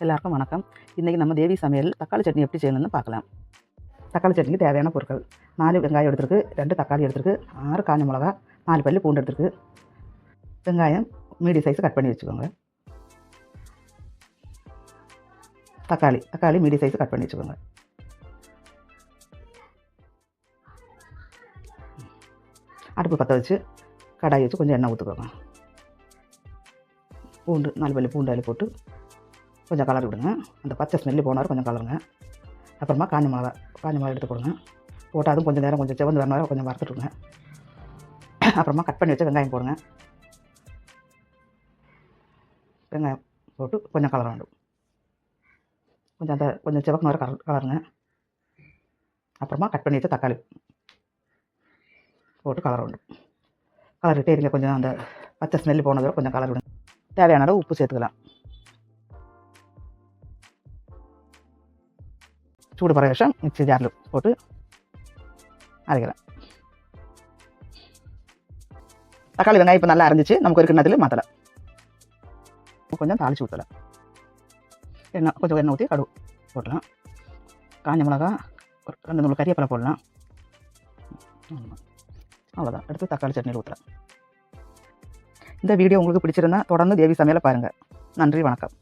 எல்லாருக்கும் வணக்கம். இன்றைக்கி நம்ம தேவி சமையல் தக்காளி சட்னி எப்படி செய்யணும்னு பார்க்கலாம். தக்காளி சட்னிக்கு தேவையான பொருட்கள்: 4 வெங்காயம் எடுத்துருக்கு, 2 தக்காளி எடுத்துருக்கு, 6 காஞ்ச மிளகா, 4 பல்லு பூண்டு எடுத்துருக்கு. வெங்காயம் மீடியம் சைஸ் கட் பண்ணி வச்சுக்கோங்க. தக்காளி மீடியம் சைஸ் கட் பண்ணி வச்சுக்கோங்க. அடுப்பு பற்ற வச்சு கடாய் வச்சு கொஞ்சம் எண்ணெய் ஊற்றுக்கோங்க. பூண்டு 4 பல்லு பூண்டு அதில் போட்டு கொஞ்சம் கலர் விடுங்க. அந்த பச்சை ஸ்மெல்லி போனாலும் கொஞ்சம் கலருங்க. அப்புறமா காஞ்ச மிளகா எடுத்து போடுங்க. போட்டு அதுவும் கொஞ்சம் நேரம் கொஞ்சம் செவந்து வரணும் கொஞ்சம் வறுத்துட்டுருங்க. அப்புறமா கட் பண்ணி வச்ச வெங்காயம் போடுங்க. வெங்காயம் போட்டு கொஞ்சம் கலர் வேண்டும். கொஞ்சம் சிவக்கு வர கலருங்க. அப்புறமா கட் பண்ணி வச்ச தக்காளி போட்டு கலர் வேண்டும். கலர்கிட்டே இருங்க. கொஞ்சம் அந்த பச்சை ஸ்மெல்லி போனதோட கொஞ்சம் கலர் விடுங்க. தேவையான அளவு உப்பு சேர்த்துக்கலாம். சூடு பற விஷம் மிக்ஸி ஜாரில் போட்டு அரைக்கலாம். தக்காளி வெங்காயம் இப்போ நல்லா அரைஞ்சிச்சு. நமக்கு ஒரு கிண்ணத்தில் மாற்றலாம். கொஞ்சம் தாளித்து ஊற்றலாம். கொஞ்சம் எண்ணெய் ஊற்றி கடுகு போடலாம். காஞ்ச மிளகா ஒரு 2 நூறு கறிவேப்பிலை போடலாம். அவ்வளோதான். எடுத்து தக்காளி சட்னியில் ஊற்றலாம். இந்த வீடியோ உங்களுக்கு பிடிச்சிருந்தா தொடர்ந்து தேவி சமையலை பாருங்கள். நன்றி, வணக்கம்.